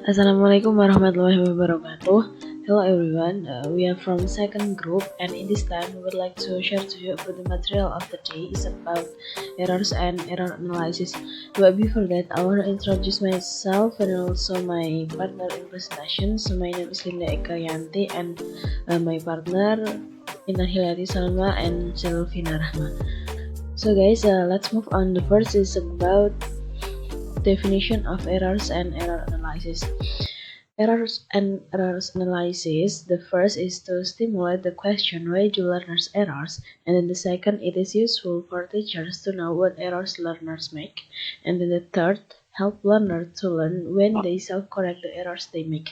Assalamualaikum warahmatullahi wabarakatuh. Hello everyone, we are from second group, and in this time we would like to share to you about the material of the day is about errors and error analysis. But before that, I want to introduce myself and also my partner in presentation. So my name is Linda Eka Yanti, and my partner Inna Hilary Salma and Selvina Rahma. So guys, let's move on. The first is about definition of errors and error analysis. Errors and errors analysis. The first is to stimulate the question why do learners errors, and then the second, it is useful for teachers to know what errors learners make, and then the third, help learners to learn when they self-correct the errors they make.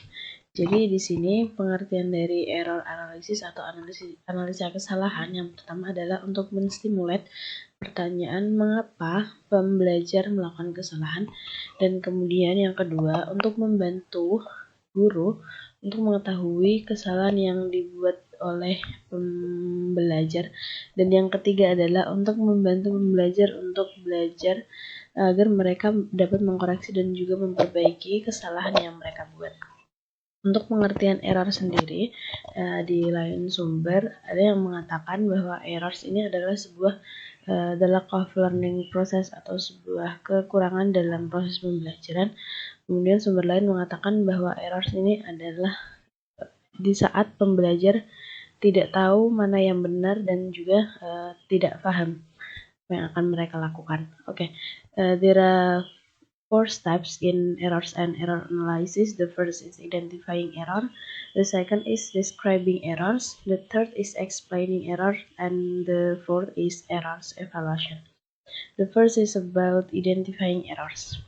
Jadi di sini pengertian dari error analysis atau analisa kesalahan yang pertama adalah untuk menstimulat pertanyaan mengapa pembelajar melakukan kesalahan, dan kemudian yang kedua untuk membantu guru untuk mengetahui kesalahan yang dibuat oleh pembelajar, dan yang ketiga adalah untuk membantu pembelajar untuk belajar agar mereka dapat mengkoreksi dan juga memperbaiki kesalahan yang mereka buat. Untuk pengertian error sendiri, di lain sumber ada yang mengatakan bahwa errors ini adalah sebuah the lack of learning process atau sebuah kekurangan dalam proses pembelajaran. Kemudian sumber lain mengatakan bahwa errors ini adalah di saat pembelajar tidak tahu mana yang benar dan juga tidak paham apa yang akan mereka lakukan. There are 4 steps in errors and error analysis. The first is identifying error, the second is describing errors, the third is explaining error, and the fourth is errors evaluation. The first is about identifying errors.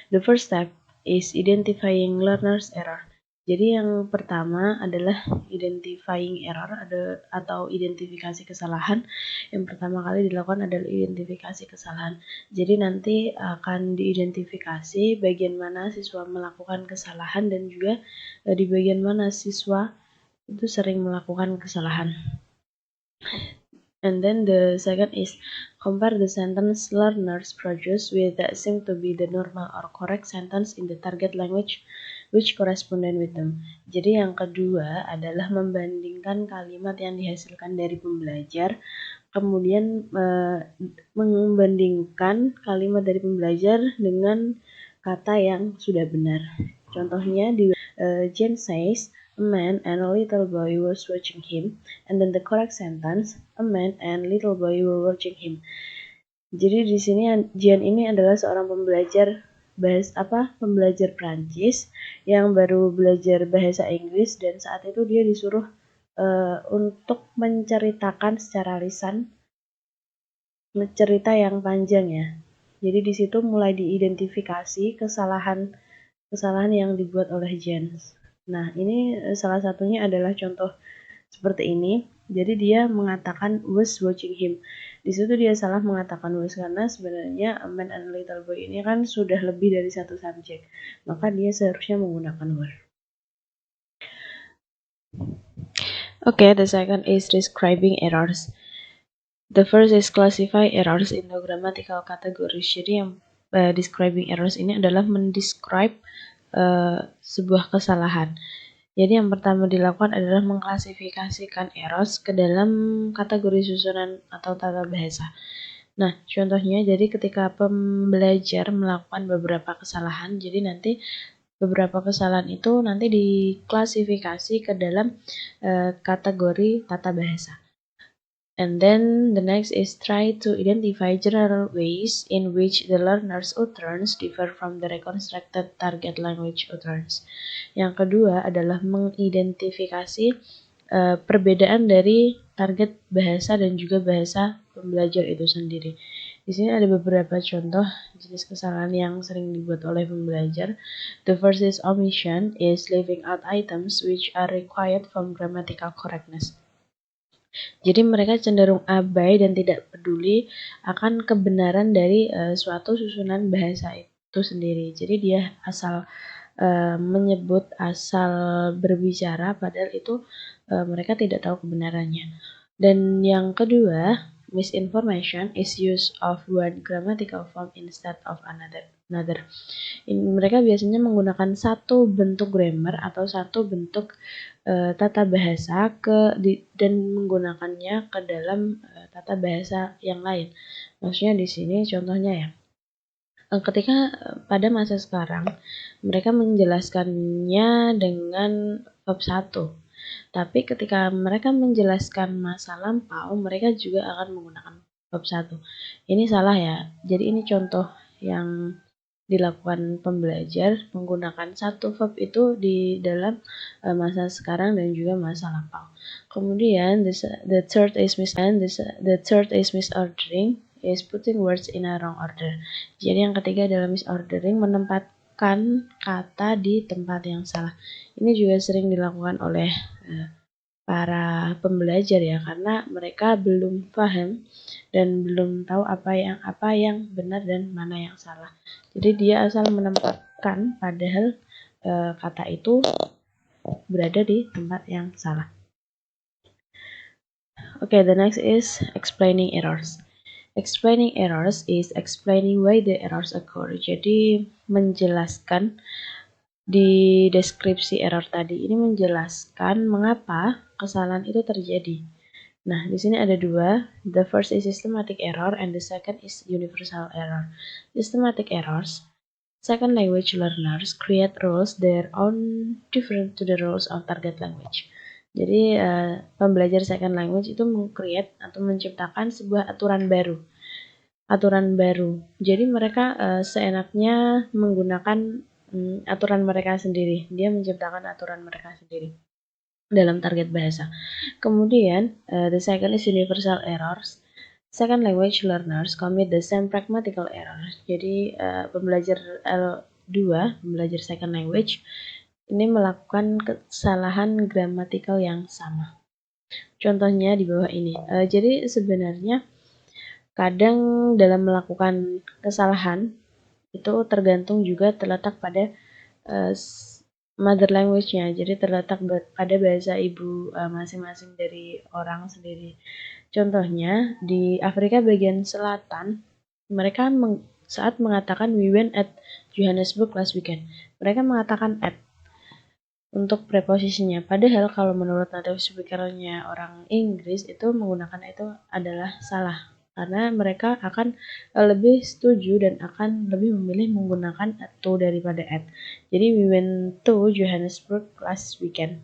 The first step is identifying learner's error. Jadi yang pertama adalah identifying error atau identifikasi kesalahan. Yang pertama kali dilakukan adalah identifikasi kesalahan. Jadi nanti akan diidentifikasi bagian mana siswa melakukan kesalahan dan juga di bagian mana siswa itu sering melakukan kesalahan. And then the second is compare the sentence learners produce with that seem to be the normal or correct sentence in the target language which correspondent with them. Jadi yang kedua adalah membandingkan kalimat yang dihasilkan dari pembelajar, kemudian membandingkan kalimat dari pembelajar dengan kata yang sudah benar. Contohnya di Jane says, a man and a little boy was watching him, and then the correct sentence, a man and little boy were watching him. Jadi di sini Jian ini adalah seorang pembelajar pembelajar Prancis yang baru belajar bahasa Inggris, dan saat itu dia disuruh untuk menceritakan secara lisan cerita yang panjang ya. Jadi di situ mulai diidentifikasi kesalahan yang dibuat oleh Jens. Nah, ini salah satunya adalah contoh seperti ini. Jadi dia mengatakan was watching him. Di situ dia salah mengatakan was karena sebenarnya a man and little boy ini kan sudah lebih dari satu subjek. Maka dia seharusnya menggunakan were. The second is describing errors. The first is classify errors into grammatical categories. Jadi yang describing errors ini adalah mendescribe sebuah kesalahan. Jadi yang pertama dilakukan adalah mengklasifikasikan errors ke dalam kategori susunan atau tata bahasa. Nah, contohnya jadi ketika pembelajar melakukan beberapa kesalahan, jadi nanti beberapa kesalahan itu nanti diklasifikasi ke dalam kategori tata bahasa. And then the next is try to identify general ways in which the learner's utterance differ from the reconstructed target language utterance. Yang kedua adalah mengidentifikasi perbedaan dari target bahasa dan juga bahasa pembelajar itu sendiri. Di sini ada beberapa contoh jenis kesalahan yang sering dibuat oleh pembelajar. The first is omission, is leaving out items which are required for grammatical correctness. Jadi mereka cenderung abai dan tidak peduli akan kebenaran dari suatu susunan bahasa itu sendiri. Jadi dia asal menyebut, asal berbicara, padahal itu mereka tidak tahu kebenarannya. Dan yang kedua misinformation is use of one grammatical form instead of another. Mereka biasanya menggunakan satu bentuk grammar atau satu bentuk tata bahasa dan menggunakannya ke dalam tata bahasa yang lain. Maksudnya di sini contohnya ya, ketika pada masa sekarang mereka menjelaskannya dengan bab 1. Tapi ketika mereka menjelaskan masa lampau, mereka juga akan menggunakan bab 1. Ini salah ya. Jadi ini contoh yang dilakukan pembelajar menggunakan satu verb itu di dalam masa sekarang dan juga masa lampau. Kemudian the third is misordering, is putting words in a wrong order. Jadi yang ketiga adalah misordering, menempatkan kata di tempat yang salah. Ini juga sering dilakukan oleh para pembelajar ya, karena mereka belum paham dan belum tahu apa yang benar dan mana yang salah. Jadi dia asal menempatkan padahal kata itu berada di tempat yang salah. Okay, the next is explaining errors. Explaining errors is explaining why the errors occur. Jadi menjelaskan di deskripsi error tadi ini menjelaskan mengapa kesalahan itu terjadi. Nah, di sini ada dua. The first is systematic error and the second is universal error. Systematic errors. Second language learners create rules their own different to the rules of target language. Jadi pembelajar second language itu meng-create atau menciptakan sebuah aturan baru. Jadi mereka seenaknya menggunakan aturan mereka sendiri. Dia menciptakan aturan mereka sendiri dalam target bahasa. Kemudian the second is universal errors. Second language learners commit the same pragmatical error. Jadi pembelajar L2, pembelajar second language ini melakukan kesalahan gramatikal yang sama. Contohnya di bawah ini. Jadi sebenarnya kadang dalam melakukan kesalahan itu tergantung juga terletak pada mother language-nya. Jadi terletak pada bahasa ibu masing-masing dari orang sendiri. Contohnya di Afrika bagian selatan, mereka saat mengatakan we went at Johannesburg last weekend, mereka mengatakan at untuk preposisinya. Padahal kalau menurut native speaker-nya orang Inggris itu menggunakan itu adalah salah. Karena mereka akan lebih setuju dan akan lebih memilih menggunakan to daripada at. Jadi we went to Johannesburg last weekend.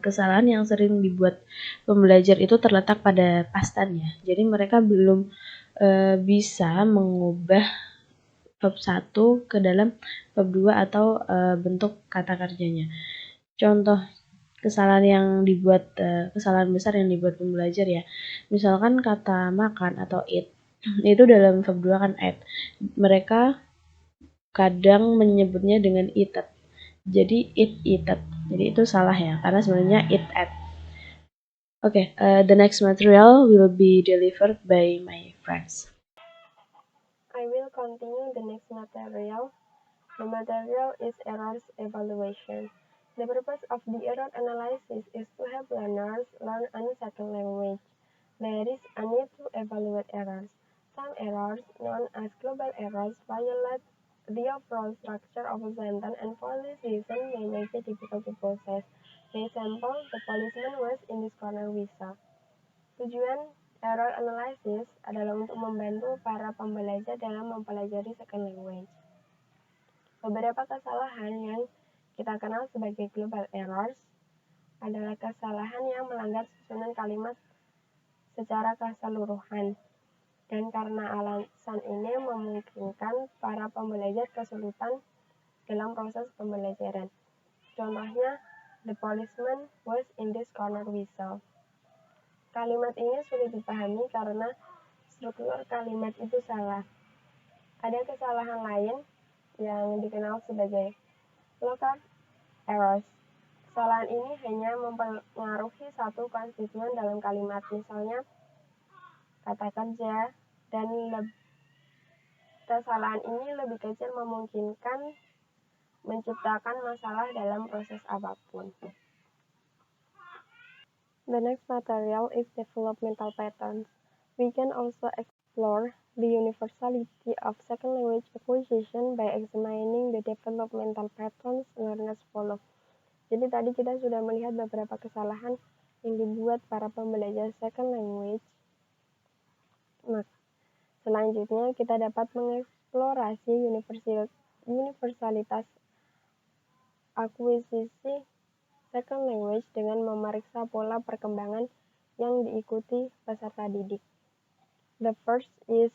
Kesalahan yang sering dibuat pembelajar itu terletak pada pastannya. Jadi mereka belum bisa mengubah bab 1 ke dalam bab 2 atau bentuk kata kerjanya. Contoh kesalahan besar yang dibuat pembelajar ya. Misalkan kata makan atau eat itu dalam bab 2 kan eat. Mereka kadang menyebutnya dengan eated. Jadi eated. Jadi itu salah ya, karena sebenarnya eat at. Okay, the next material will be delivered by my friends. I will continue the next material. The material is errors evaluation. The purpose of the error analysis is to help learners learn a second language. There is a need to evaluate errors. Some errors, known as global errors, violate the overall structure of a sentence and for this reason may make it difficult to process. For example, the policeman was in this corner we saw. Tujuan error analysis adalah untuk membantu para pembelajar dalam mempelajari second language. Beberapa kesalahan yang kita kenal sebagai global errors adalah kesalahan yang melanggar susunan kalimat secara keseluruhan, dan karena alasan ini memungkinkan para pembelajar kesulitan dalam proses pembelajaran. Contohnya, the policeman was in this corner we saw. Kalimat ini sulit dipahami karena struktur kalimat itu salah. Ada kesalahan lain yang dikenal sebagai lookup errors. Kesalahan ini hanya mempengaruhi satu konstituen dalam kalimat, misalnya kata kerja, dan kesalahan ini lebih kecil memungkinkan menciptakan masalah dalam proses apapun. The next material is developmental patterns. We can also explore the universality of second language acquisition by examining the developmental patterns learners follow. Jadi tadi kita sudah melihat beberapa kesalahan yang dibuat para pembelajar second language. Nah, selanjutnya kita dapat mengeksplorasi universalitas akuisisi second language dengan memeriksa pola perkembangan yang diikuti peserta didik. The first is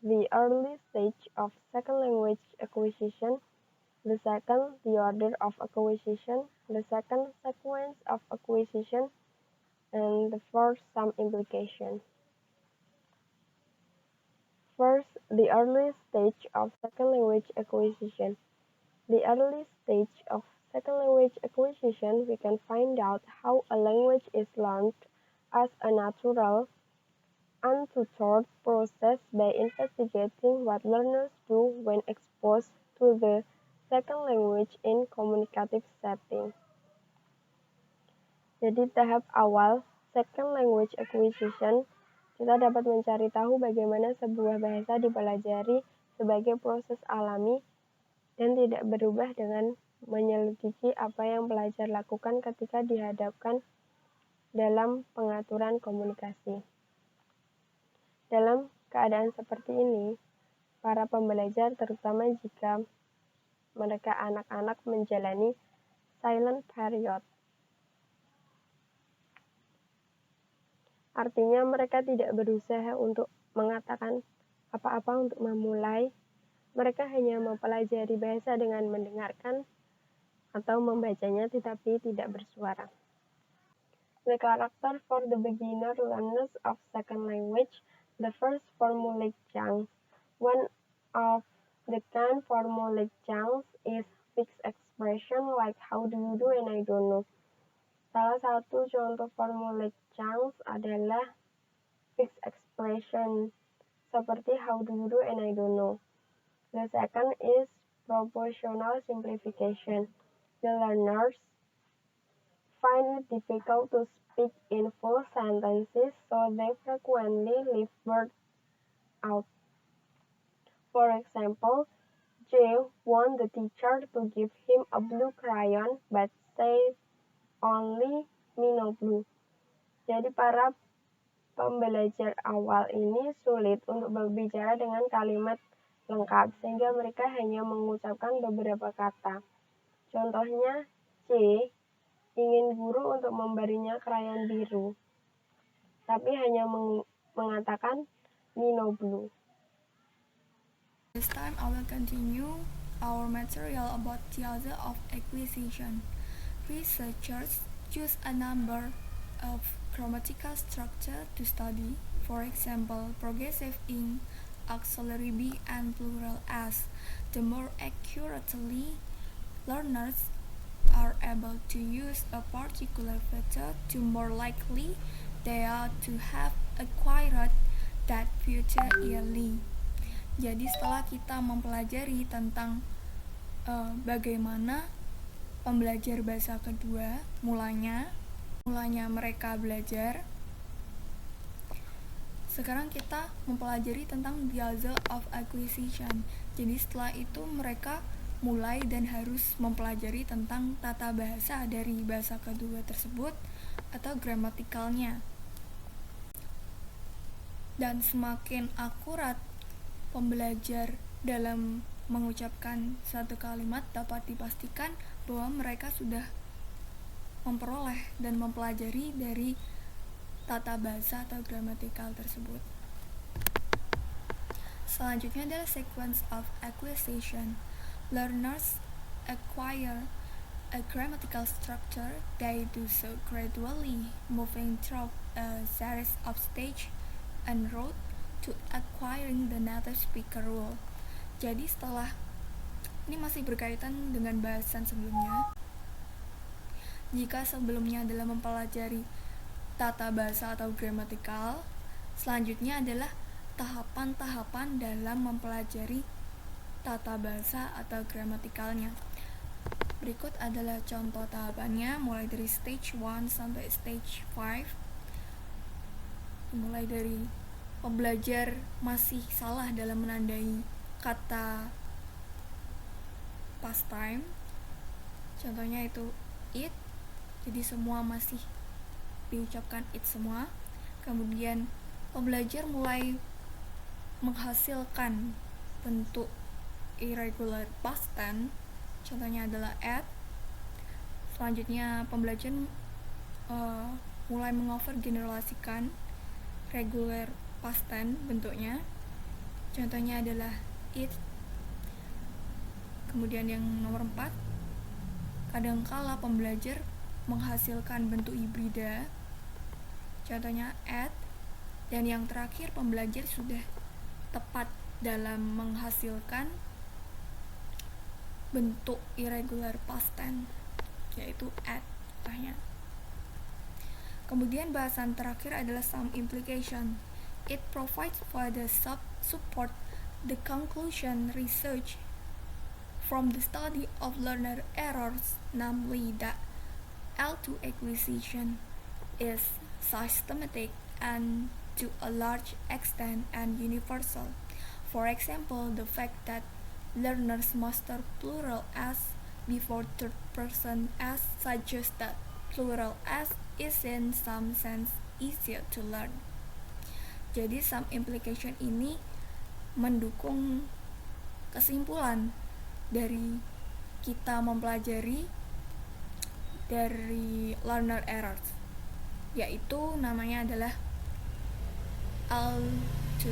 the early stage of second language acquisition, the second, the order of acquisition, the second, sequence of acquisition, and the fourth, some implication. First, the early stage of second language acquisition. The early stage of second language acquisition, we can find out how a language is learned as a natural, untutored process by investigating what learners do when exposed to the second language in communicative setting. Jadi tahap awal second language acquisition, kita dapat mencari tahu bagaimana sebuah bahasa dipelajari sebagai proses alami dan tidak berubah dengan menyelidiki apa yang pelajar lakukan ketika dihadapkan dalam pengaturan komunikasi. Dalam keadaan seperti ini, para pembelajar terutama jika mereka anak-anak menjalani silent period. Artinya mereka tidak berusaha untuk mengatakan apa-apa untuk memulai. Mereka hanya mempelajari bahasa dengan mendengarkan atau membacanya tetapi tidak bersuara. The character for the beginner learners of second language. The first, formulaic chunks. One of the kind formulaic chunks is fixed expression like how do you do and I don't know. Salah satu contoh formulaic chunks adalah fixed expression seperti how do you do and I don't know. The second is propositional simplification. The learners find it difficult to speak in full sentences, so they frequently leave words out. For example, Jay want the teacher to give him a blue crayon, but said only me no blue. Jadi para pembelajar awal ini sulit untuk berbicara dengan kalimat lengkap, sehingga mereka hanya mengucapkan beberapa kata. Contohnya, C ingin guru untuk memberinya krayon biru, tapi hanya mengatakan me no blue. This time I will continue our material about the other of acquisition. Researchers choose a number of grammatical structure to study, for example, progressive ing, auxiliary be, and plural s. The more accurately learners are able to use a particular feature, the more likely they are to have acquired that feature early. Jadi setelah kita mempelajari tentang bagaimana pembelajar bahasa kedua mulanya mereka belajar, sekarang kita mempelajari tentang the other of acquisition. Jadi setelah itu mereka mulai dan harus mempelajari tentang tata bahasa dari bahasa kedua tersebut atau gramatikalnya. Dan semakin akurat pembelajar dalam mengucapkan satu kalimat, dapat dipastikan bahwa mereka sudah memperoleh dan mempelajari dari tata bahasa atau gramatikal tersebut. Selanjutnya adalah sequence of acquisition. Learners acquire a grammatical structure. They do so gradually, moving through a series of stages en route to acquiring the native speaker role. Jadi setelah ini masih berkaitan dengan bahasan sebelumnya. Jika sebelumnya adalah mempelajari tata bahasa atau gramatikal, selanjutnya adalah tahapan-tahapan dalam mempelajari tata bahasa atau gramatikalnya. Berikut adalah contoh tahapannya, mulai dari stage 1 sampai stage 5. Mulai dari pembelajar masih salah dalam menandai kata past time, contohnya itu it, jadi semua masih diucapkan it semua. Kemudian pembelajar mulai menghasilkan bentuk irregular past tense, contohnya adalah at. Selanjutnya pembelajar mulai mengovergeneralisasikan regular past tense bentuknya, contohnya adalah it. Kemudian yang nomor 4, kadangkala pembelajar menghasilkan bentuk hibrida, contohnya at. Dan yang terakhir, pembelajar sudah tepat dalam menghasilkan bentuk irregular past tense, yaitu at. Kemudian bahasan terakhir adalah some implication. It provides further support the conclusion research from the study of learner errors, namely that L2 acquisition is systematic and to a large extent and universal. For example, the fact that learners master plural s before third person s suggests that plural s is in some sense easier to learn. Jadi some implication ini mendukung kesimpulan dari kita mempelajari dari learner errors, yaitu namanya adalah L2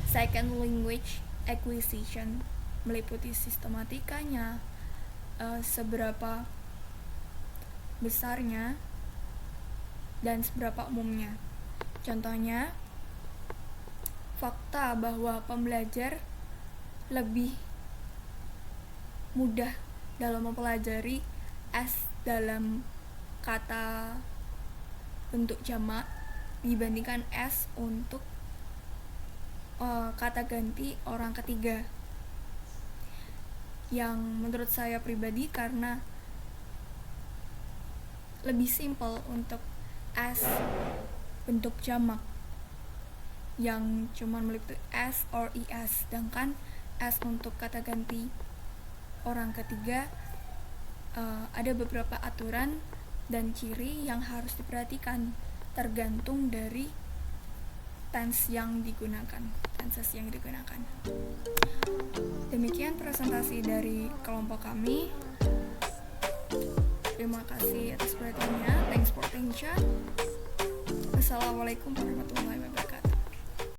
second language acquisition, meliputi sistematikanya, seberapa besarnya dan seberapa umumnya. Contohnya, fakta bahwa pembelajar lebih mudah dalam mempelajari s dalam kata bentuk jamak dibandingkan s untuk kata ganti orang ketiga, yang menurut saya pribadi karena lebih simpel untuk s bentuk jamak yang cuma meliputi s or es, sedangkan s untuk kata ganti orang ketiga ada beberapa aturan dan ciri yang harus diperhatikan tergantung dari tenses yang digunakan. Demikian presentasi dari kelompok kami. Terima kasih atas perhatiannya. Thanks for attention. Wassalamualaikum warahmatullahi wabarakatuh.